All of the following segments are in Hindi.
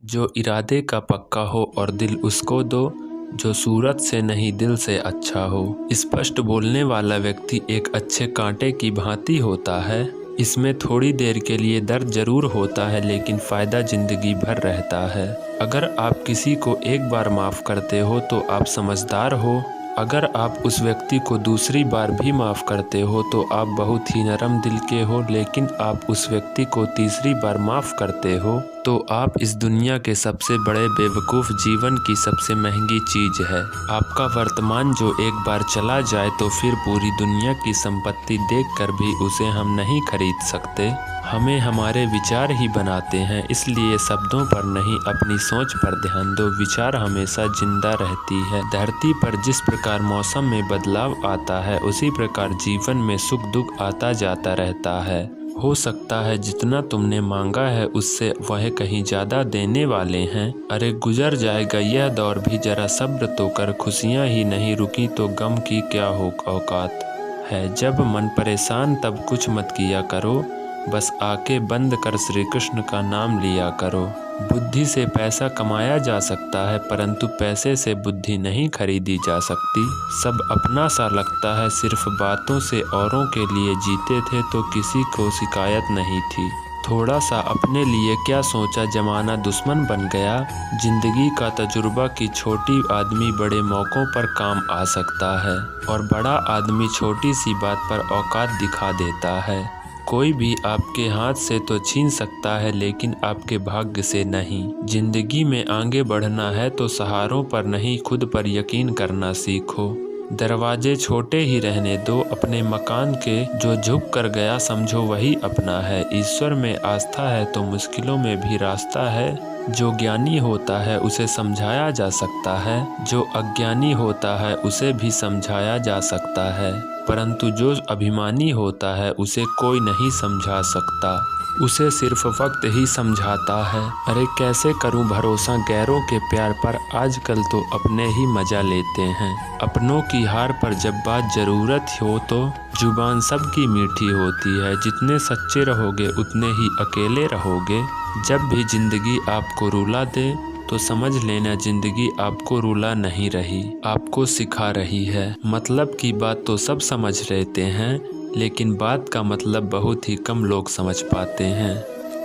जो इरादे का पक्का हो और दिल उसको दो, जो सूरत से नहीं दिल से अच्छा हो। स्पष्ट बोलने वाला व्यक्ति एक अच्छे कांटे की भांति होता है। इसमें थोड़ी देर के लिए दर्द जरूर होता है, लेकिन फ़ायदा ज़िंदगी भर रहता है। अगर आप किसी को एक बार माफ़ करते हो तो आप समझदार हो। अगर आप उस व्यक्ति को दूसरी बार भी माफ़ करते हो तो आप बहुत ही नरम दिल के हो। लेकिन आप उस व्यक्ति को तीसरी बार माफ़ करते हो तो आप इस दुनिया के सबसे बड़े बेवकूफ़। जीवन की सबसे महंगी चीज़ है आपका वर्तमान, जो एक बार चला जाए तो फिर पूरी दुनिया की संपत्ति देखकर भी उसे हम नहीं खरीद सकते। हमें हमारे विचार ही बनाते हैं, इसलिए शब्दों पर नहीं अपनी सोच पर ध्यान दो। विचार हमेशा जिंदा रहती है। धरती पर जिस प्रकार मौसम में बदलाव आता है, उसी प्रकार जीवन में सुख दुख आता जाता रहता है। हो सकता है जितना तुमने मांगा है उससे वह कहीं ज़्यादा देने वाले हैं। अरे गुजर जाएगा यह दौर भी, जरा सब्र तो कर। खुशियाँ ही नहीं रुकी तो गम की क्या हो औकात है। जब मन परेशान तब कुछ मत किया करो, बस आके बंद कर श्री कृष्ण का नाम लिया करो। बुद्धि से पैसा कमाया जा सकता है, परंतु पैसे से बुद्धि नहीं खरीदी जा सकती। सब अपना सा लगता है, सिर्फ बातों से औरों के लिए जीते थे तो किसी को शिकायत नहीं थी। थोड़ा सा अपने लिए क्या सोचा, जमाना दुश्मन बन गया। जिंदगी का तजुर्बा कि छोटी आदमी बड़े मौक़ों पर काम आ सकता है और बड़ा आदमी छोटी सी बात पर औकात दिखा देता है। कोई भी आपके हाथ से तो छीन सकता है, लेकिन आपके भाग्य से नहीं। जिंदगी में आगे बढ़ना है तो सहारों पर नहीं, खुद पर यकीन करना सीखो। दरवाजे छोटे ही रहने दो अपने मकान के, जो झुक कर गया समझो वही अपना है। ईश्वर में आस्था है तो मुश्किलों में भी रास्ता है। जो ज्ञानी होता है उसे समझाया जा सकता है, जो अज्ञानी होता है उसे भी समझाया जा सकता है, परंतु जो अभिमानी होता है उसे कोई नहीं समझा सकता। उसे सिर्फ वक्त ही समझाता है। अरे कैसे करूं भरोसा गैरों के प्यार पर, आजकल तो अपने ही मजा लेते हैं। अपनों की हार पर जब बात ज़रूरत हो तो जुबान सबकी मीठी होती है। जितने सच्चे रहोगे उतने ही अकेले रहोगे। जब भी ज़िंदगी आपको रुला दे तो समझ लेना ज़िंदगी आपको रुला नहीं रही, आपको सिखा रही है। मतलब की बात तो सब समझ लेते हैं, लेकिन बात का मतलब बहुत ही कम लोग समझ पाते हैं।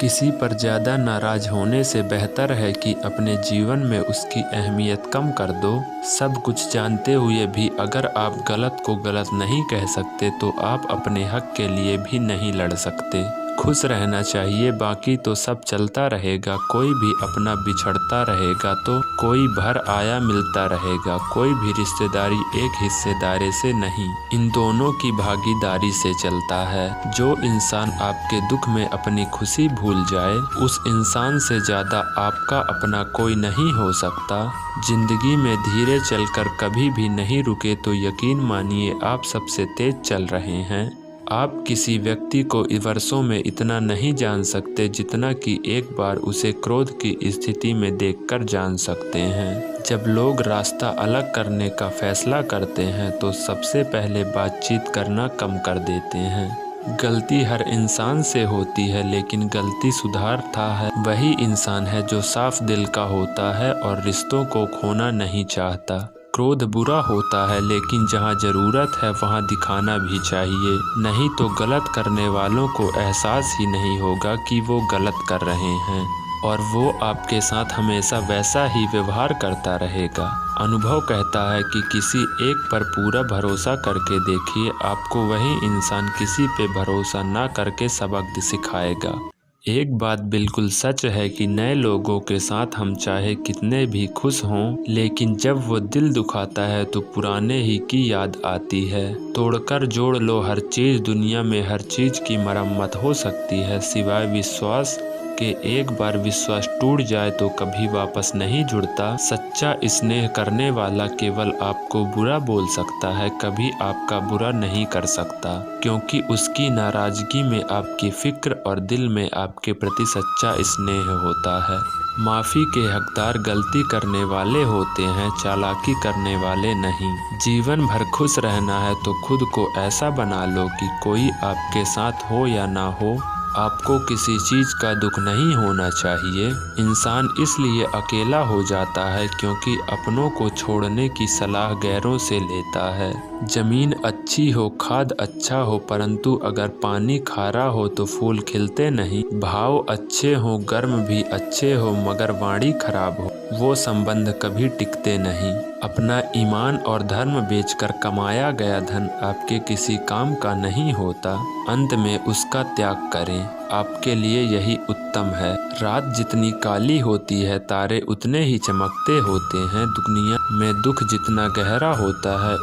किसी पर ज़्यादा नाराज़ होने से बेहतर है कि अपने जीवन में उसकी अहमियत कम कर दो। सब कुछ जानते हुए भी अगर आप गलत को गलत नहीं कह सकते तो आप अपने हक के लिए भी नहीं लड़ सकते। खुश रहना चाहिए, बाकी तो सब चलता रहेगा। कोई भी अपना बिछड़ता रहेगा तो कोई भर आया मिलता रहेगा। कोई भी रिश्तेदारी एक हिस्सेदारी से नहीं, इन दोनों की भागीदारी से चलता है। जो इंसान आपके दुख में अपनी खुशी भूल जाए, उस इंसान से ज़्यादा आपका अपना कोई नहीं हो सकता। जिंदगी में धीरे चलकर कभी भी नहीं रुके तो यकीन मानिए आप सबसे तेज चल रहे हैं। आप किसी व्यक्ति को वर्षों में इतना नहीं जान सकते जितना कि एक बार उसे क्रोध की स्थिति में देखकर जान सकते हैं। जब लोग रास्ता अलग करने का फैसला करते हैं तो सबसे पहले बातचीत करना कम कर देते हैं। गलती हर इंसान से होती है, लेकिन गलती सुधारता है वही इंसान है जो साफ दिल का होता है और रिश्तों को खोना नहीं चाहता। क्रोध बुरा होता है, लेकिन जहाँ ज़रूरत है वहाँ दिखाना भी चाहिए, नहीं तो गलत करने वालों को एहसास ही नहीं होगा कि वो गलत कर रहे हैं और वो आपके साथ हमेशा वैसा ही व्यवहार करता रहेगा। अनुभव कहता है कि किसी एक पर पूरा भरोसा करके देखिए, आपको वही इंसान किसी पे भरोसा ना करके सबक सिखाएगा। एक बात बिल्कुल सच है कि नए लोगों के साथ हम चाहे कितने भी खुश हों, लेकिन जब वो दिल दुखाता है तो पुराने ही की याद आती है। तोड़कर जोड़ लो हर चीज़, दुनिया में हर चीज़ की मरम्मत हो सकती है सिवाय विश्वास के। एक बार विश्वास टूट जाए तो कभी वापस नहीं जुड़ता। सच्चा स्नेह करने वाला केवल आपको बुरा बोल सकता है, कभी आपका बुरा नहीं कर सकता, क्योंकि उसकी नाराज़गी में आपकी फिक्र और दिल में आपके प्रति सच्चा स्नेह होता है। माफ़ी के हकदार गलती करने वाले होते हैं, चालाकी करने वाले नहीं। जीवन भर खुश रहना है तो खुद को ऐसा बना लो कि कोई आपके साथ हो या ना हो, आपको किसी चीज का दुख नहीं होना चाहिए। इंसान इसलिए अकेला हो जाता है क्योंकि अपनों को छोड़ने की सलाह गैरों से लेता है। जमीन अच्छी हो, खाद अच्छा हो, परंतु अगर पानी खारा हो तो फूल खिलते नहीं। भाव अच्छे हो, गर्म भी अच्छे हो, मगर वाणी खराब हो, वो संबंध कभी टिकते नहीं। अपना ईमान और धर्म बेचकर कमाया गया धन आपके किसी काम का नहीं होता। अंत में उसका त्याग करें, आपके लिए यही उत्तम है। रात जितनी काली होती है, तारे उतने ही चमकते होते हैं। दुनिया में दुख जितना गहरा होता है,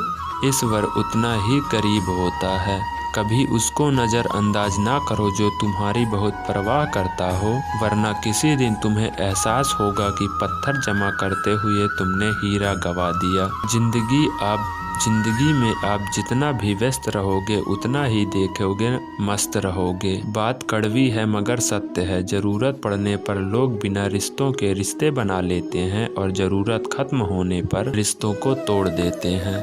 ईश्वर उतना ही करीब होता है। कभी उसको नज़रअंदाज ना करो जो तुम्हारी बहुत परवाह करता हो, वरना किसी दिन तुम्हें एहसास होगा कि पत्थर जमा करते हुए तुमने हीरा गवा दिया। जिंदगी में आप जितना भी व्यस्त रहोगे उतना ही देखोगे मस्त रहोगे। बात कड़वी है मगर सत्य है। ज़रूरत पड़ने पर लोग बिना रिश्तों के रिश्ते बना लेते हैं और ज़रूरत खत्म होने पर रिश्तों को तोड़ देते हैं।